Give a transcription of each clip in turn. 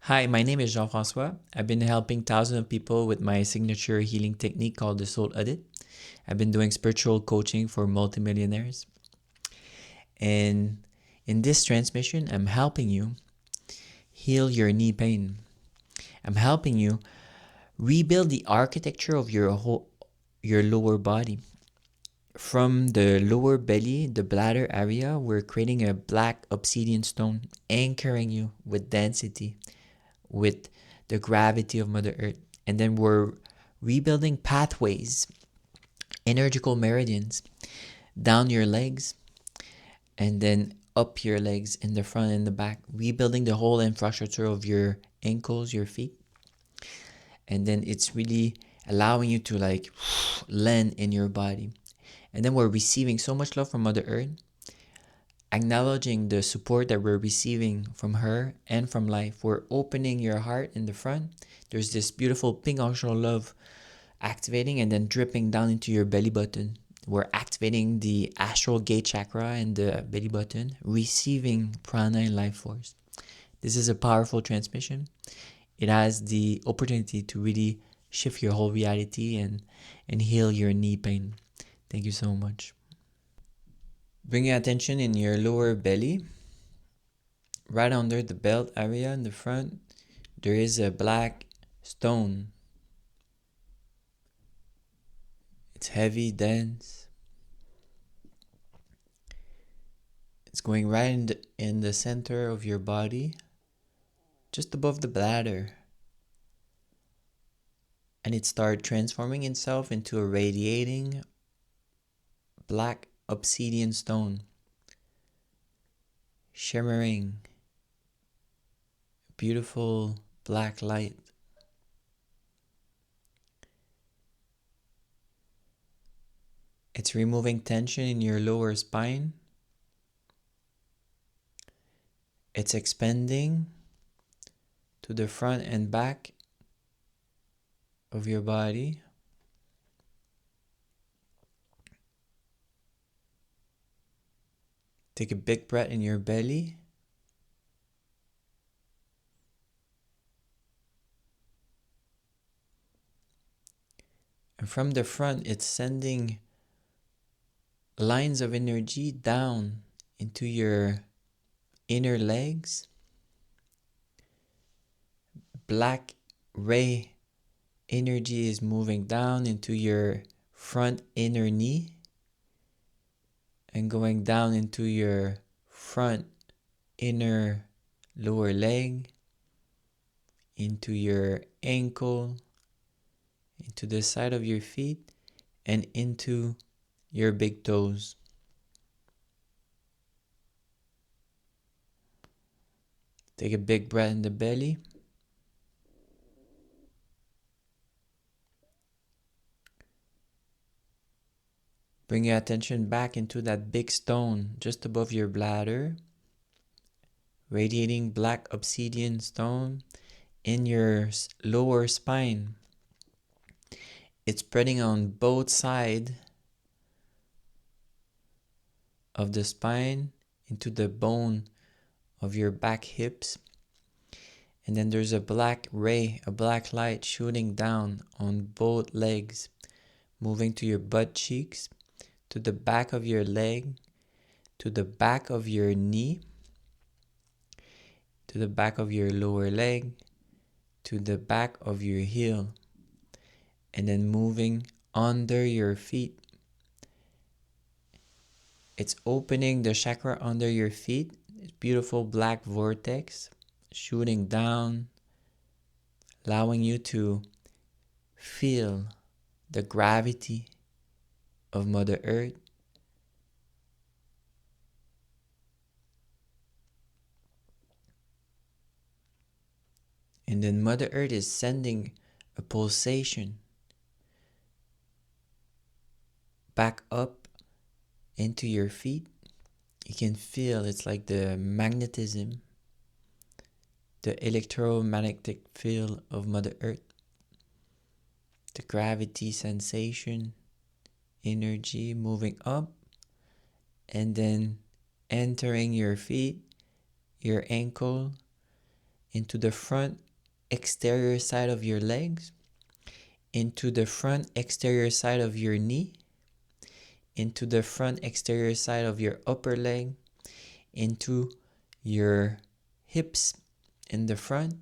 Hi, my name is Jean-François. I've been helping thousands of people with my signature healing technique called the Soul Audit. I've been doing spiritual coaching for multimillionaires. And in this transmission, I'm helping you heal your knee pain. I'm helping you rebuild the architecture of your lower body. From the lower belly, the bladder area, we're creating a black obsidian stone, anchoring you with density, with the gravity of Mother Earth. And then we're rebuilding pathways, energical meridians down your legs and then up your legs in the front and the back, rebuilding the whole infrastructure of your ankles, your feet. And then it's really allowing you to land in your body. And then we're receiving so much love from Mother Earth, acknowledging the support that we're receiving from her and from life. We're opening your heart in the front. There's this beautiful pink ocean love activating and then dripping down into your belly button. We're activating the astral gate chakra and the belly button, receiving prana and life force. This is a powerful transmission. It has the opportunity to really shift your whole reality and heal your knee pain. Thank you so much. Bring your attention in your lower belly. Right under the belt area in the front, there is a black stone. It's heavy, dense. It's going right in the center of your body, just above the bladder. And it starts transforming itself into a radiating black obsidian stone, shimmering, beautiful black light. It's removing tension in your lower spine. It's expanding to the front and back of your body. Take a big breath in your belly. And from the front, it's sending lines of energy down into your inner legs. Black ray energy is moving down into your front inner knee and going down into your front inner lower leg, into your ankle, into the side of your feet, and into your big toes. Take a big breath in the belly. Bring your attention back into that big stone just above your bladder, radiating black obsidian stone in your lower spine. It's spreading on both sides of the spine into the bone of your back hips. And then there's a black ray, a black light shooting down on both legs, moving to your butt cheeks, to the back of your leg, to the back of your knee, to the back of your lower leg, to the back of your heel, and then moving under your feet. It's opening the chakra under your feet, this beautiful black vortex shooting down, allowing you to feel the gravity of Mother Earth. And then Mother Earth is sending a pulsation back up into your feet. You can feel it's like the magnetism, the electromagnetic field of Mother Earth, the gravity sensation, energy moving up and then entering your feet, your ankle, into the front exterior side of your legs, into the front exterior side of your knee, into the front exterior side of your upper leg, into your hips in the front,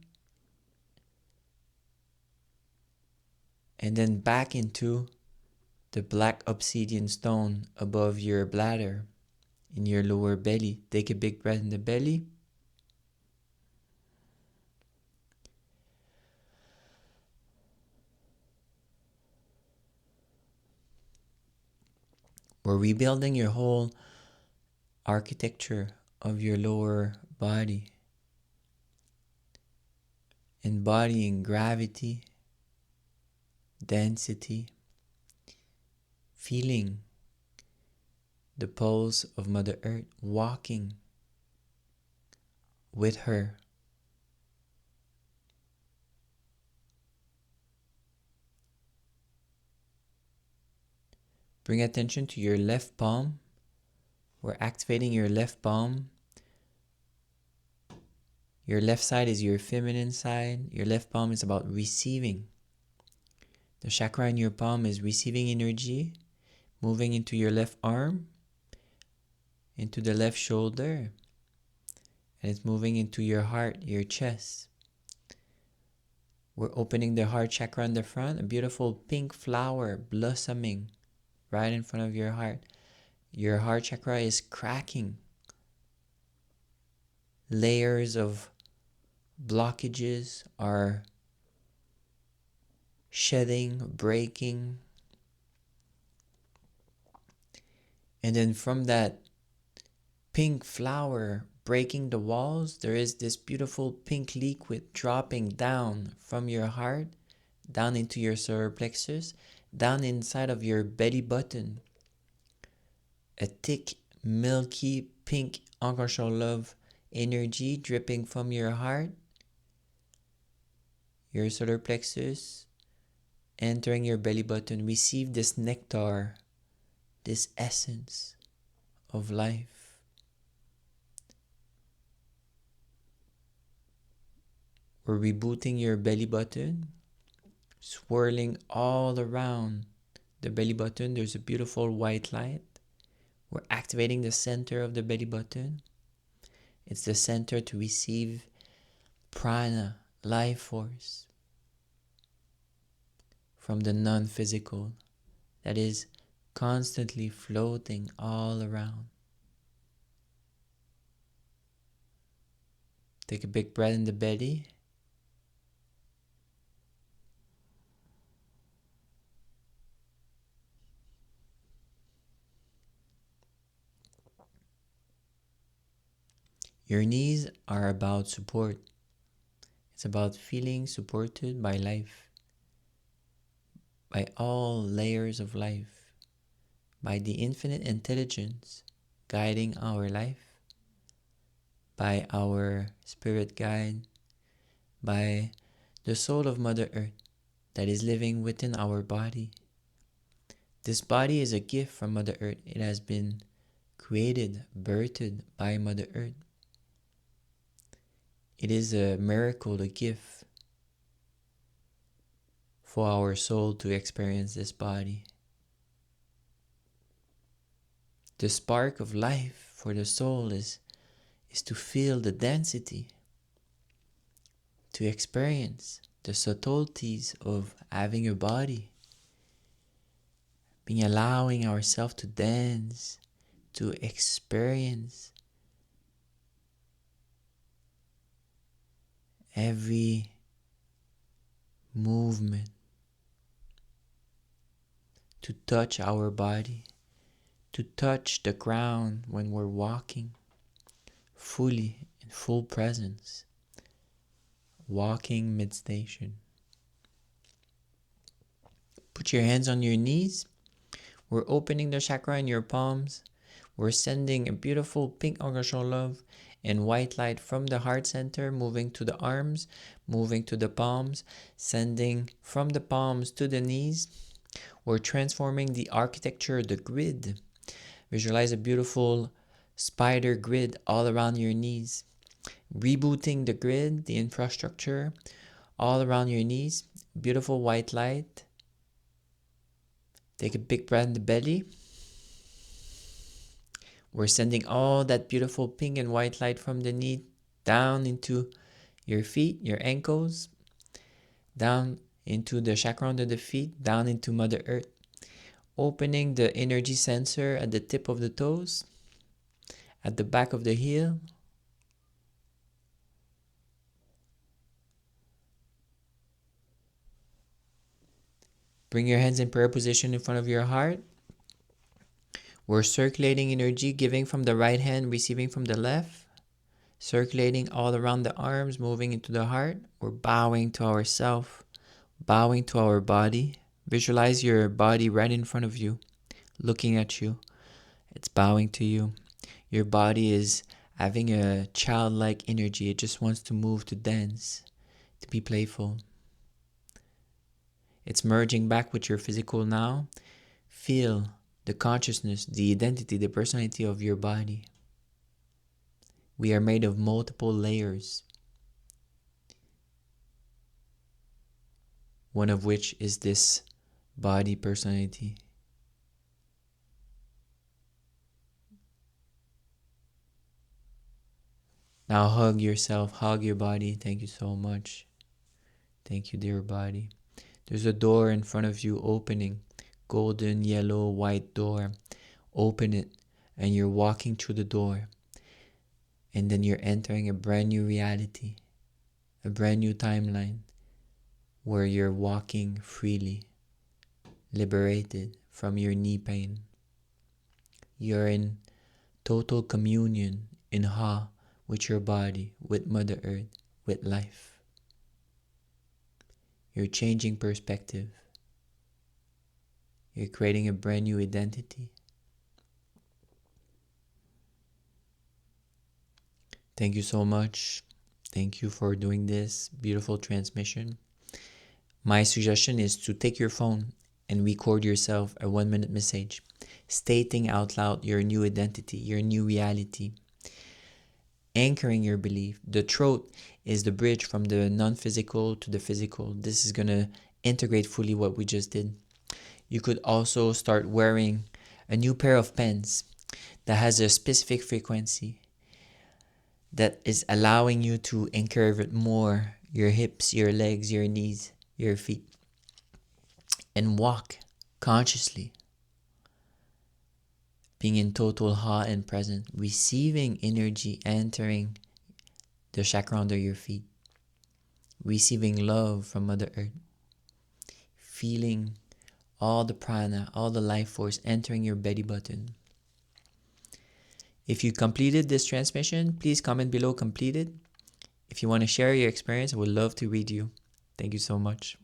and then back into the black obsidian stone above your bladder in your lower belly. Take a big breath in the belly. We're rebuilding your whole architecture of your lower body, embodying gravity, density, feeling the pulse of Mother Earth, walking with her. Bring attention to your left palm. We're activating your left palm. Your left side is your feminine side. Your left palm is about receiving. The chakra in your palm is receiving energy, moving into your left arm, into the left shoulder, and it's moving into your heart, your chest. We're opening the heart chakra in the front, a beautiful pink flower blossoming right in front of your heart. Your heart chakra is cracking. Layers of blockages are shedding, breaking. And then from that pink flower breaking the walls, there is this beautiful pink liquid dropping down from your heart, down into your solar plexus, down inside of your belly button. A thick, milky, pink unconditional love energy dripping from your heart, your solar plexus, entering your belly button. Receive this nectar, this essence of life. We're rebooting your belly button, swirling all around the belly button. There's a beautiful white light. We're activating the center of the belly button. It's the center to receive prana, life force, from the non-physical that is constantly floating all around. Take a big breath in the belly. Your knees are about support. It's about feeling supported by life, by all layers of life, by the infinite intelligence guiding our life, by our spirit guide, by the soul of Mother Earth that is living within our body. This body is a gift from Mother Earth. It has been created, birthed by Mother Earth. It is a miracle, a gift for our soul to experience this body. The spark of life for the soul is to feel the density, to experience the subtleties of having a body, being allowing ourselves to dance, to experience every movement, to touch our body, to touch the ground when we're walking, fully in full presence, walking mid-station. Put your hands on your knees. We're opening the chakra in your palms. We're sending a beautiful pink unconditional love and white light from the heart center, moving to the arms, moving to the palms, sending from the palms to the knees. We're transforming the architecture, the grid. Visualize a beautiful spider grid all around your knees. rebooting the grid, the infrastructure, all around your knees. Beautiful white light. Take a big breath in the belly. We're sending all that beautiful pink and white light from the knee down into your feet, your ankles, down into the chakra under the feet, down into Mother Earth. Opening the energy sensor at the tip of the toes, at the back of the heel. Bring your hands in prayer position in front of your heart. We're circulating energy, giving from the right hand, receiving from the left. Circulating all around the arms, moving into the heart. We're bowing to ourself, bowing to our body. Visualize your body right in front of you, looking at you. It's bowing to you. Your body is having a childlike energy. It just wants to move, to dance, to be playful. It's merging back with your physical now. Feel the consciousness, the identity, the personality of your body. We are made of multiple layers, one of which is this body personality. Now hug yourself, hug your body. Thank you so much. Thank you, dear body. There's a door in front of you opening, golden, yellow, white door. Open it and you're walking through the door. And then you're entering a brand new reality, a brand new timeline where you're walking freely, liberated from your knee pain. You're in total communion, in awe with your body, with Mother Earth, with life. You're changing perspective. You're creating a brand new identity. Thank you so much. Thank you for doing this beautiful transmission. My suggestion is to take your phone and record yourself a 1-minute message, stating out loud your new identity, your new reality, anchoring your belief. The throat is the bridge from the non-physical to the physical. This is going to integrate fully what we just did. You could also start wearing a new pair of pens that has a specific frequency that is allowing you to anchor it more, your hips, your legs, your knees, your feet, and walk consciously, being in total awe and present, receiving energy entering the chakra under your feet, receiving love from Mother Earth, feeling all the prana, all the life force entering your belly button. If you completed this transmission, please comment below completed. If you want to share your experience, I would love to read you. Thank you so much.